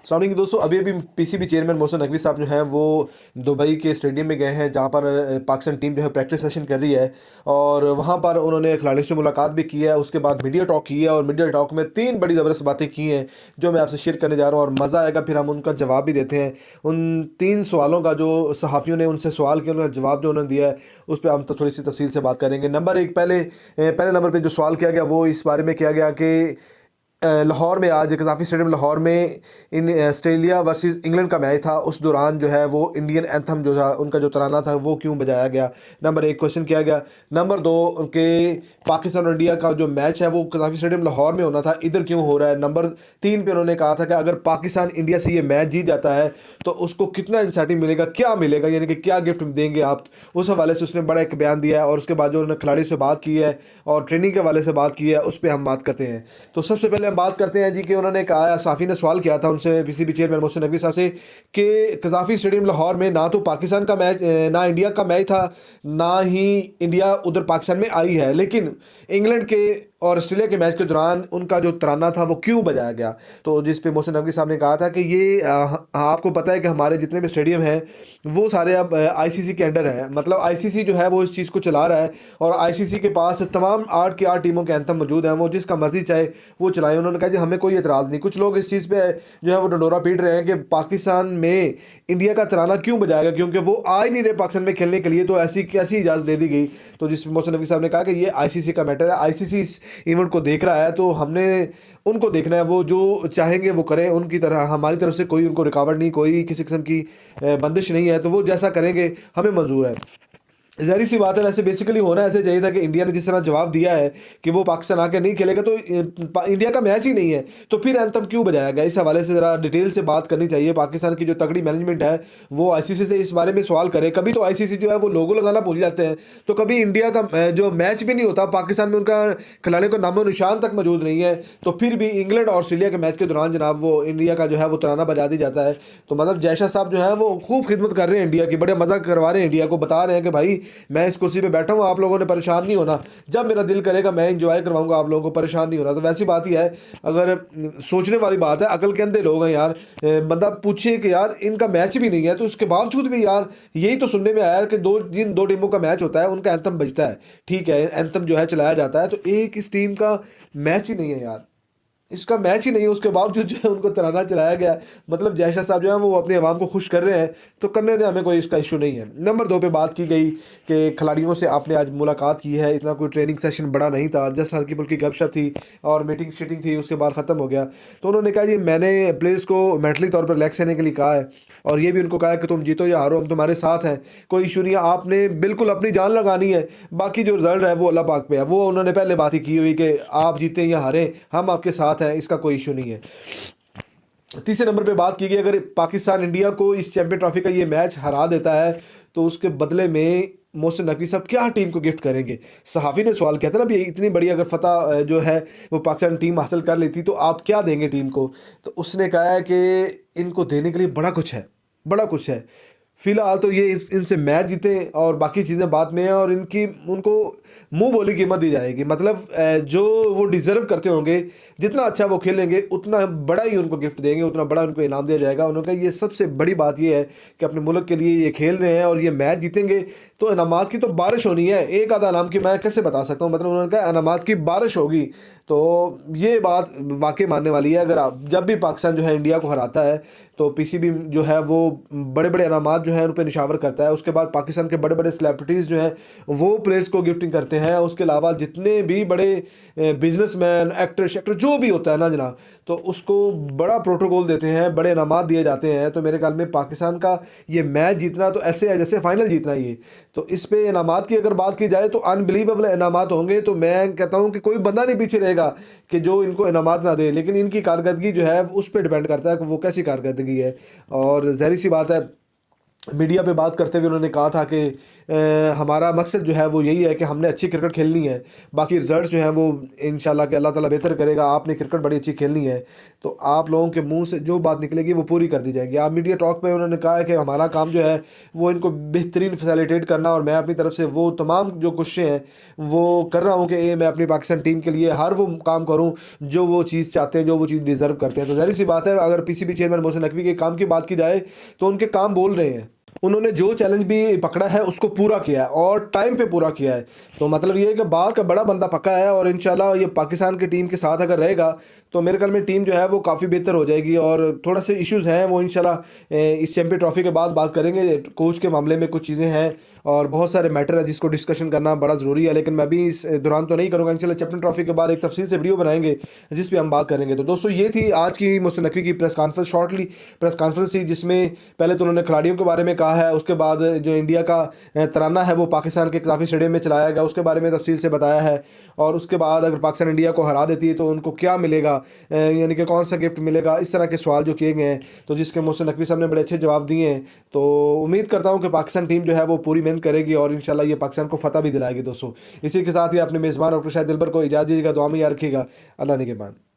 अस्सलाम वालेकुम दोस्तों, अभी अभी पीसीबी चेयरमैन मोहसिन नकवी साहब जो हैं वो दुबई के स्टेडियम में गए हैं, जहां पर पाकिस्तान टीम जो है प्रैक्टिस सेशन कर रही है। और वहां पर उन्होंने खिलाड़ियों से मुलाकात भी की है। उसके बाद मीडिया टॉक की है और मीडिया टॉक में तीन बड़ी ज़बरदस्त बातें की हैं जो मैं आपसे शेयर करने जा रहा हूँ, और मज़ा आएगा। फिर हम उनका जवाब भी देते हैं। उन तीन सवालों का जो सहाफ़ियों ने उनसे सवाल किया, उनका जवाब जो उन्होंने दिया है उस पर हम तो थोड़ी सी तफसील से बात करेंगे। नंबर एक, पहले नंबर पर जो सवाल किया गया वो इस बारे में किया गया कि लाहौर में आज कज़ाफ़ी स्टेडियम लाहौर में इन ऑस्ट्रेलिया वर्सेस इंग्लैंड का मैच था। उस दौरान जो है वो इंडियन एंथम जो था, उनका जो तराना था, वो क्यों बजाया गया। नंबर एक क्वेश्चन किया गया। नंबर दो, उनके पाकिस्तान और इंडिया का जो मैच है वो कज़ाफ़ी स्टेडियम लाहौर में होना था, इधर क्यों हो रहा है। नंबर तीन पे उन्होंने कहा था कि अगर पाकिस्तान इंडिया से ये मैच जीत जाता है तो उसको कितना इंसेंटिव मिलेगा, क्या मिलेगा, यानी कि क्या गिफ्ट देंगे आप। उस हवाले से उसने बड़ा एक बयान दिया है। और उसके बाद जो उन्होंने खिलाड़ी से बात की है और ट्रेनिंग के हवाले से बात की है, उस पर हम बात करते हैं। तो सबसे पहले हम बात करते हैं जी कि उन्होंने कहा, साफ़ी ने सवाल किया था उनसे, पीसीबी चेयरमैन मोहसिन नकवी साहब से, कि कज़ाफ़ी स्टेडियम लाहौर में ना तो पाकिस्तान का मैच, ना इंडिया का मैच था, ना ही इंडिया उधर पाकिस्तान में आई है, लेकिन इंग्लैंड के और ऑस्ट्रेलिया के मैच के दौरान उनका जो तराना था वो क्यों बजाया गया। तो जिस पे मोहसिन नकवी साहब ने कहा था कि ये आपको पता है कि हमारे जितने भी स्टेडियम हैं वो सारे अब आईसीसी के अंडर हैं। मतलब आईसीसी जो है वो इस चीज़ को चला रहा है, और आईसीसी के पास तमाम 8 की 8 टीमों के एंथम मौजूद हैं, वो जिसका मर्जी चाहे वो चलाएं। उन्होंने कहा जी हमें कोई एतराज़ नहीं। कुछ लोग इस चीज़ पे जो है वो डंडोरा पीट रहे हैं कि पाकिस्तान में इंडिया का तराना क्यों बजाएगा, क्योंकि वो आ ही नहीं रहे पाकिस्तान में खेलने के लिए, तो ऐसी कैसी इजाज़त दे दी गई। तो जिस मोहसिन नकवी साहब ने कहा कि ये आईसीसी का मैटर है, आईसीसी इस इवेंट को देख रहा है, तो हमने उनको देखना है, वो जो चाहेंगे वो करें। उनकी तरह हमारी तरफ से कोई उनको रुकावट नहीं, कोई किसी किस्म की बंदिश नहीं है, तो वो जैसा करेंगे हमें मंजूर है। ज़ाहिर सी बात है, वैसे बेसिकली होना ऐसे चाहिए था कि इंडिया ने जिस तरह जवाब दिया है कि वो पाकिस्तान आके नहीं खेलेगा, तो इंडिया का मैच ही नहीं है, तो फिर एंथम क्यों बजाया गया। इस हवाले से ज़रा डिटेल से बात करनी चाहिए। पाकिस्तान की जो तगड़ी मैनेजमेंट है वो आईसीसी से इस बारे में सवाल करे। कभी तो आईसीसी जो है वो लोगो लगाना भूल जाते हैं, तो कभी इंडिया का जो मैच भी नहीं होता पाकिस्तान में, उनका खिलाड़ियों का नामो निशान तक मौजूद नहीं है, तो फिर भी इंग्लैंड और ऑस्ट्रेलिया के मैच के दौरान जनाब वो इंडिया का जो है वो तराना बजा दी जाता है। तो मतलब जयशाह साहब जो है वो खूब खिदमत कर रहे हैं इंडिया की, बड़े मज़ा करवा रहे हैं इंडिया को, बता रहे हैं कि भाई मैं इस कुर्सी पे बैठा हूँ, आप लोगों ने परेशान नहीं होना, जब मेरा दिल करेगा मैं इंजॉय करवाऊंगा, आप लोगों को परेशान नहीं होना। तो वैसी बात ही है। अगर सोचने वाली बात है, अकल के अंधे लोग हैं यार। बंदा पूछे कि यार इनका मैच भी नहीं है, तो उसके बावजूद भी यार यही तो सुनने में आया कि जिन दो टीमों का मैच होता है उनका एंथम बजता है, ठीक है, एंथम जो है चलाया जाता है, तो एक इस टीम का मैच ही नहीं है यार, इसका मैच ही नहीं है, उसके बावजूद जो है उनको तराना चलाया गया। मतलब जयशाह साहब जो है वो अपनी आवाम को खुश कर रहे हैं, तो करने दें, हमें कोई इसका इशू नहीं है। नंबर दो पे बात की गई कि खिलाड़ियों से आपने आज मुलाकात की है, इतना कोई ट्रेनिंग सेशन बड़ा नहीं था, जस्ट हल्की फुल्की गपशप थी और मीटिंग शीटिंग थी, उसके बाद ख़त्म हो गया। तो उन्होंने कहा जी मैंने प्लेयर्स को मेंटली तौर पर रिलैक्स रहने के लिए कहा है, और ये भी उनको कहा है कि तुम जीतो या हारो हम तुम्हारे साथ हैं, कोई इशू नहीं है, आपने बिल्कुल अपनी जान लगानी है, बाकी जो रिजल्ट है वो अल्लाह पाक पे है। वो उन्होंने पहले बात ही की हुई कि आप जीतें या हारें हम आपके साथ हैं, इसका कोई इशू नहीं है। तीसरे नंबर पे बात की गई, अगर पाकिस्तान इंडिया को इस चैंपियन ट्रॉफी का ये मैच हरा देता है तो उसके बदले में मोहसिन नकवी साहब क्या टीम को गिफ्ट करेंगे। सहाफ़ी ने सवाल किया था ना, अभी इतनी बड़ी अगर फतह जो है वो पाकिस्तान टीम हासिल कर लेती तो आप क्या देंगे टीम को। तो उसने कहा है कि इनको देने के लिए बड़ा कुछ है, बड़ा कुछ है। फ़िलहाल तो ये इनसे मैच जीतें और बाकी चीज़ें बाद में हैं, और इनकी उनको मुंह बोली कीमत दी जाएगी। मतलब जो वो डिज़र्व करते होंगे, जितना अच्छा वो खेलेंगे उतना बड़ा ही उनको गिफ्ट देंगे, उतना बड़ा उनको इनाम दिया जाएगा। उन्होंने कहा ये सबसे बड़ी बात ये है कि अपने मुल्क के लिए ये खेल रहे हैं और ये मैच जीतेंगे तो इनामात की तो बारिश होनी है। एक आधा इनाम की मैं कैसे बता सकता हूँ, मतलब उन्होंने कहा इनामात की बारिश होगी। तो ये बात वाकई मानने वाली है। अगर आप जब भी पाकिस्तान जो है इंडिया को हराता है तो पीसीबी जो है वो बड़े बड़े इनामात जो है उन पर निशावर करता है। उसके बाद पाकिस्तान के बड़े बड़े सेलिब्रिटीज़ जो हैं वो प्लेयर्स को गिफ्टिंग करते हैं। उसके अलावा जितने भी बड़े बिजनेसमैन, एक्टर शेक्टर जो भी होता है ना जनाब, तो उसको बड़ा प्रोटोकॉल देते हैं, बड़े इनामात दिए जाते हैं। तो मेरे ख्याल में पाकिस्तान का ये मैच जीतना तो ऐसे है जैसे फाइनल जीतना ये। तो इस पे इनामात की अगर बात की जाए तो अनबिलीवेबल इनामात होंगे। तो मैं कहता हूँ कि कोई बंदा नहीं पीछे रहेगा कि जो इनको इनामात ना दे, लेकिन इनकी कारकर्दगी जो है उस पर डिपेंड करता है कि वो कैसी कारकर्दगी है। और ज़ाहिर सी बात है मीडिया पे बात करते हुए उन्होंने कहा था कि हमारा मकसद जो है वो यही है कि हमने अच्छी क्रिकेट खेलनी है, बाकी रिजल्ट्स जो हैं वो इंशाल्लाह कि अल्लाह ताला बेहतर करेगा, आपने क्रिकेट बड़ी अच्छी खेलनी है, तो आप लोगों के मुंह से जो बात निकलेगी वो पूरी कर दी जाएगी। आप मीडिया टॉक पे उन्होंने कहा है कि हमारा काम जो है वो इनको बेहतरीन फैसिलिटेट करना, और मैं अपनी तरफ से वो तमाम जो कोशिशें हैं वो कर रहा हूँ कि मैं अपनी पाकिस्तान टीम के लिए हर वो काम करूँ जो वो चीज़ चाहते हैं, जो वो चीज़ डिज़र्व करते हैं। तो ज़ाहिर सी बात है, अगर पीसीबी चेयरमैन मोहसिन नकवी के काम की बात की जाए तो उनके काम बोल रहे हैं। उन्होंने जो चैलेंज भी पकड़ा है उसको पूरा किया है और टाइम पे पूरा किया है। तो मतलब ये है कि बात का बड़ा बंदा पक्का है, और इंशाल्लाह ये पाकिस्तान की टीम के साथ अगर रहेगा तो मेरे ख्याल में टीम जो है वो काफ़ी बेहतर हो जाएगी। और थोड़ा से इश्यूज़ हैं वो इंशाल्लाह इस चैंपियन ट्रॉफी के बाद बात करेंगे। कोच के मामले में कुछ चीज़ें हैं और बहुत सारे मैटर हैं जिसको डिस्कशन करना बड़ा ज़रूरी है, लेकिन मैं अभी इस दौरान तो नहीं करूँगा। इंशाल्लाह चैंपियन ट्रॉफी के बाद एक तफसील से वीडियो बनाएंगे जिस पर हम बात करेंगे। तो दोस्तों ये थी आज की मोहसिन नकवी की press conference, shortly press conference थी, जिसमें पहले तो उन्होंने खिलाड़ियों के बारे में कहा है, उसके बाद जो इंडिया का तराना है वो पाकिस्तान के काफ़ी स्टेडियम में चलाया गया उसके बारे में तफसील से बताया है, और उसके बाद अगर पाकिस्तान इंडिया को हरा देती है तो उनको क्या मिलेगा, यानी कि कौन सा गिफ्ट मिलेगा, इस तरह के सवाल जो किए गए हैं, तो जिसके मोहसिन नकवी साहब ने बड़े अच्छे जवाब दिए हैं। तो उम्मीद करता हूँ कि पाकिस्तान टीम जो है वो पूरी मेहनत करेगी और इंशाल्लाह ये पाकिस्तान को फतह भी दिलाएगी। दोस्तों इसी के साथ ही अपने मेज़बान डॉक्टर शाहिद दिलबर को इजाज़त दीजिएगा, दुआ में याद रखिएगा। अल्लाह निगहबान।